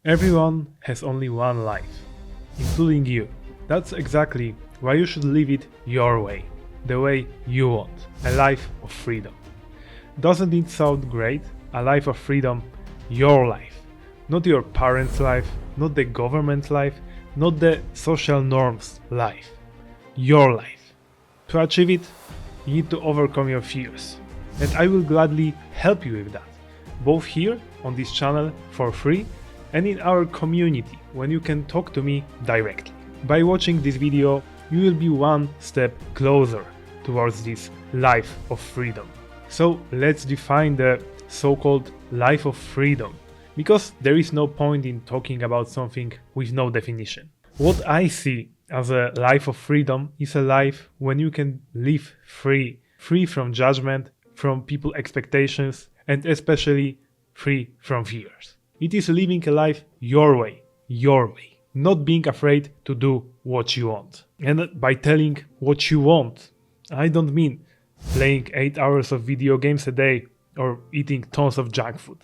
Everyone has only one life, including you. That's exactly why you should live it your way, the way you want, a life of freedom. Doesn't it sound great? A life of freedom, your life. Not your parents' life, not the government's life, not the social norms' life. Your life. To achieve it, you need to overcome your fears. And I will gladly help you with that, both here on this channel for free and in our community when you can talk to me directly. By watching this video, you will be one step closer towards this life of freedom. So let's define the so-called life of freedom, because there is no point in talking about something with no definition. What I see as a life of freedom is a life when you can live free from judgment, from people's expectations, and especially free from fears. It is living a life your way, not being afraid to do what you want. And by telling what you want, I don't mean playing 8 hours of video games a day or eating tons of junk food.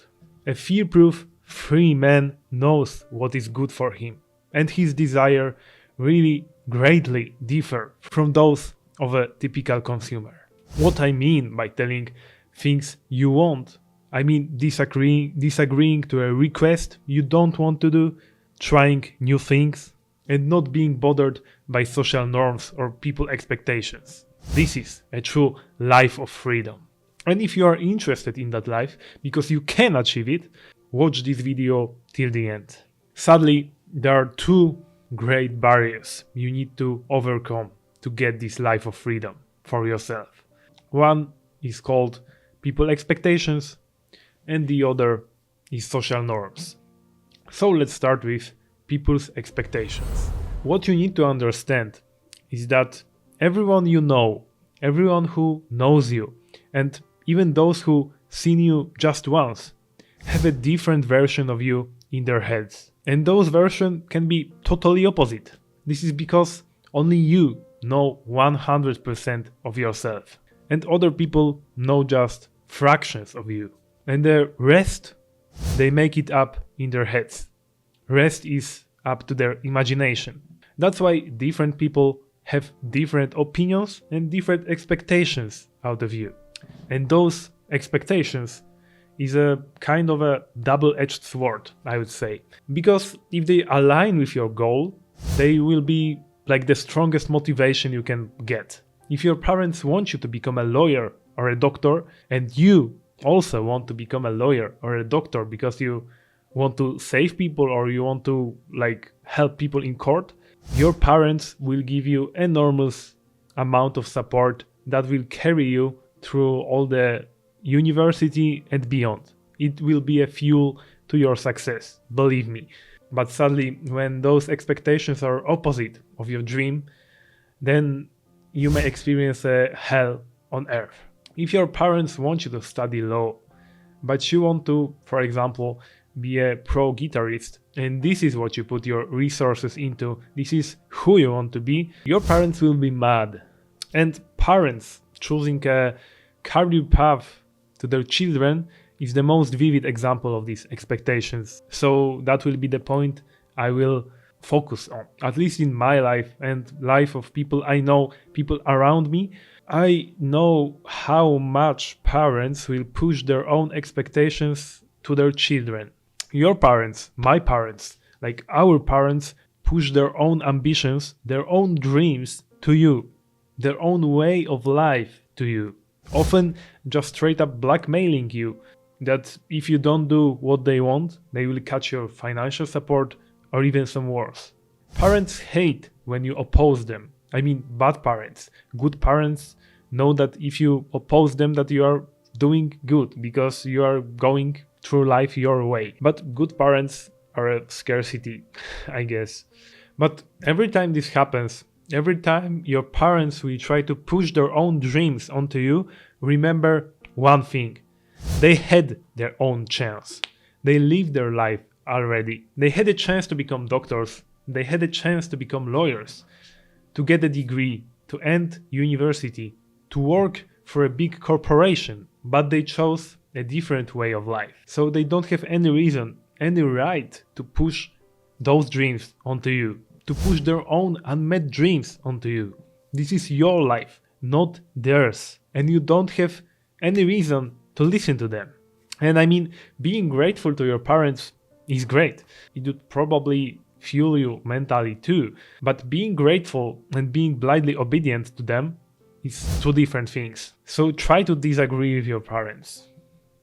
A fear-proof, free man knows what is good for him, and his desire really greatly differ from those of a typical consumer. What I mean by telling things you want, I mean disagreeing to a request you don't want to do, trying new things, and not being bothered by social norms or people's expectations. This is a true life of freedom. And if you are interested in that life, because you can achieve it, watch this video till the end. Sadly, there are two great barriers you need to overcome to get this life of freedom for yourself. One is called people expectations, and the other is social norms. So let's start with people's expectations. What you need to understand is that everyone you know, everyone who knows you, and even those who seen you just once, have a different version of you in their heads. And those versions can be totally opposite. This is because only you know 100% of yourself, and other people know just fractions of you. And the rest, they make it up in their heads. Rest is up to their imagination. That's why different people have different opinions and different expectations out of you. And those expectations is a kind of a double-edged sword, I would say. Because if they align with your goal, they will be like the strongest motivation you can get. If your parents want you to become a lawyer or a doctor, and you also want to become a lawyer or a doctor because you want to save people or you want to help people in court, your parents will give you enormous amount of support that will carry you through all the university and beyond. It will be a fuel to your success, believe me. But sadly, when those expectations are opposite of your dream, then you may experience a hell on earth. If your parents want you to study law, but you want to, for example, be a pro guitarist, and this is what you put your resources into, this is who you want to be, your parents will be mad. And parents choosing a career path to their children is the most vivid example of these expectations. So that will be the point I will focus on, at least in my life and life of people I know, people around me. I know how much parents will push their own expectations to their children. Your parents, my parents, like our parents, push their own ambitions, their own dreams to you, their own way of life to you. Often just straight up blackmailing you that if you don't do what they want, they will cut your financial support or even some worse. Parents hate when you oppose them. I mean bad parents. Good parents know that if you oppose them that you are doing good because you are going through life your way. But good parents are a scarcity, I guess. But every time this happens, every time your parents will try to push their own dreams onto you, remember one thing. They had their own chance. They lived their life already. They had a chance to become doctors. They had a chance to become lawyers, to get a degree, to end university, to work for a big corporation, but they chose a different way of life. So they don't have any reason any right to push those dreams onto you, to push their own unmet dreams onto you. This is your life, not theirs, and you don't have any reason to listen to them. And I mean, being grateful to your parents is great. It would probably fuel you mentally too, but being grateful and being blindly obedient to them is two different things. So try to disagree with your parents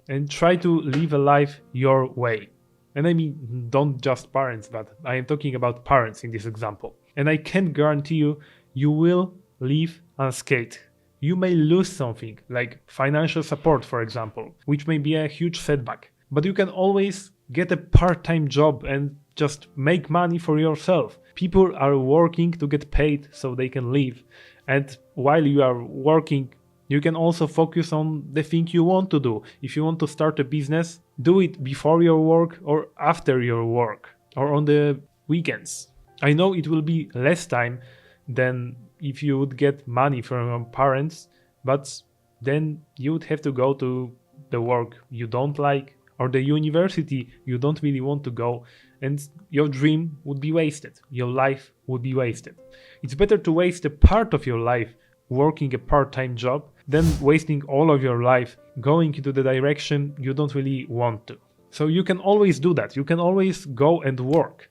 and try to live a life your way. And I mean, don't just parents, but I am talking about parents in this example. And I can guarantee you, you will live unscathed. You may lose something, like financial support, for example, which may be a huge setback. But you can always get a part-time job and just make money for yourself. People are working to get paid so they can live. And while you are working, you can also focus on the thing you want to do. If you want to start a business, do it before your work or after your work or on the weekends. I know it will be less time than if you would get money from your parents, but then you would have to go to the work you don't like or the university you don't really want to go, and your dream would be wasted. Your life would be wasted. It's better to waste a part of your life working a part-time job than wasting all of your life going into the direction you don't really want to. So you can always do that. You can always go and work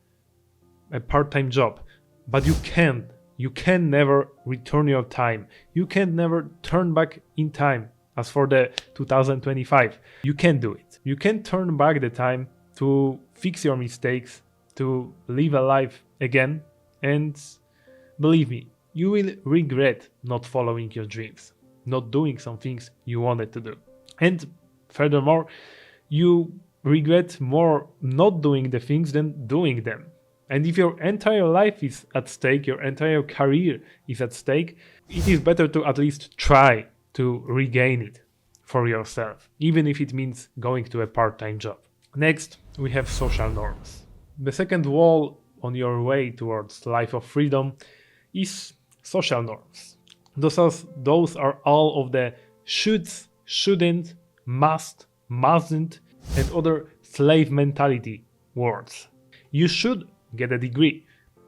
a part-time job, but you can never return your time. You can never turn back in time. As for the 2025, you can do it. You can turn back the time to fix your mistakes, to live a life again, and believe me, you will regret not following your dreams, not doing some things you wanted to do. And furthermore, you regret more not doing the things than doing them. And if your entire life is at stake, your entire career is at stake, it is better to at least try to regain it for yourself, even if it means going to a part-time job. Next, we have social norms. The second wall on your way towards life of freedom is social norms. Those are all of the shoulds, shouldn't, must, mustn't, and other slave mentality words. You should get a degree.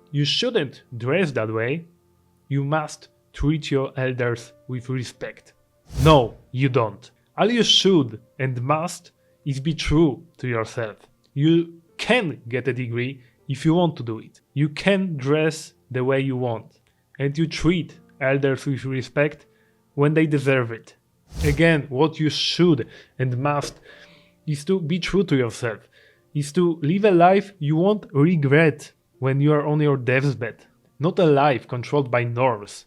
You shouldn't dress that way. You must treat your elders with respect. No, you don't. All you should and must is be true to yourself. You can get a degree if you want to do it. You can dress the way you want. And you treat elders with respect when they deserve it. Again, what you should and must is to be true to yourself, is to live a life you won't regret when you are on your deathbed. Not a life controlled by norms.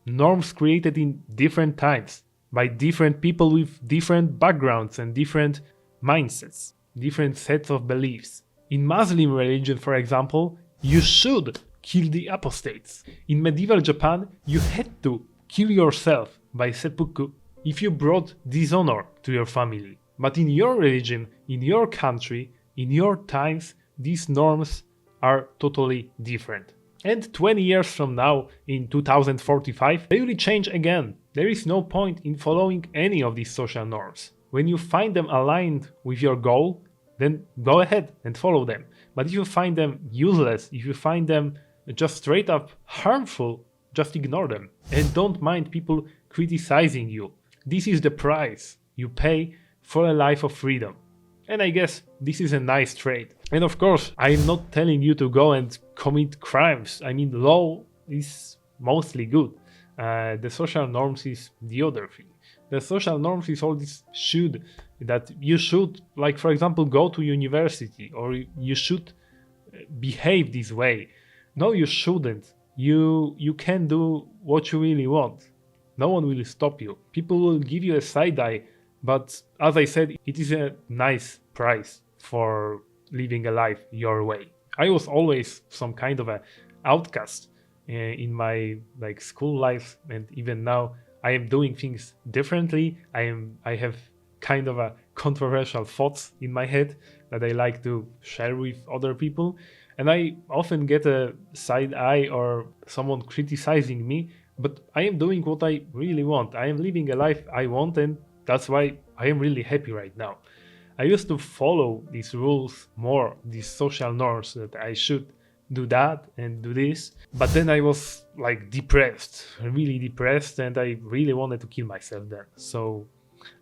Norms created in different times, by different people with different backgrounds and different mindsets, different sets of beliefs. In Muslim religion, for example, you should kill the apostates. In medieval Japan, you had to kill yourself by seppuku if you brought dishonor to your family. But in your religion, in your country, in your times, these norms are totally different. And 20 years from now, in 2045, they will change again. There is no point in following any of these social norms. When you find them aligned with your goal, then go ahead and follow them. But if you find them useless, if you find them just straight up harmful, just ignore them. And don't mind people criticizing you. This is the price you pay for a life of freedom. And I guess this is a nice trade. And of course, I'm not telling you to go and commit crimes. I mean, law is mostly good. The social norms is the other thing. The social norms is all this should, that you should, like for example, go to university, or you should behave this way. No, you shouldn't. You can do what you really want. No one will stop you. People will give you a side eye, but as I said, it is a nice price for living a life your way. I was always some kind of an outcast in my school life, and even now I am doing things differently. I have kind of a controversial thoughts in my head that I like to share with other people, and I often get a side eye or someone criticizing me, but I am doing what I really want. I am living a life I want, and that's why I am really happy right now. I used to follow these rules more, these social norms that I should do that and do this. But then I was like depressed, really depressed, and I really wanted to kill myself then. So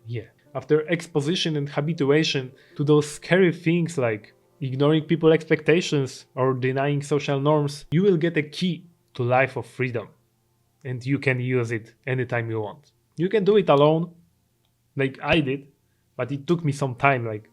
yeah, after exposition and habituation to those scary things like ignoring people's expectations or denying social norms, you will get a key to life of freedom, and you can use it anytime you want. You can do it alone, like I did, but it took me some time, like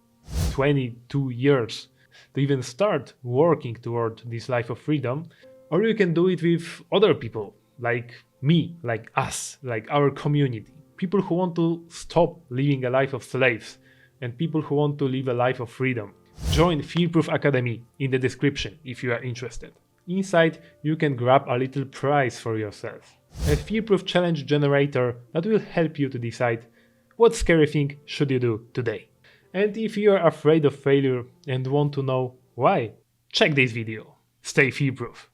22 years, to even start working toward this life of freedom. Or you can do it with other people, like me, like us, like our community. People who want to stop living a life of slaves, and people who want to live a life of freedom. Join Fearproof Academy in the description if you are interested. Inside, you can grab a little prize for yourself. A Fearproof challenge generator that will help you to decide what scary thing should you do today. And if you are afraid of failure and want to know why, check this video. Stay fearproof.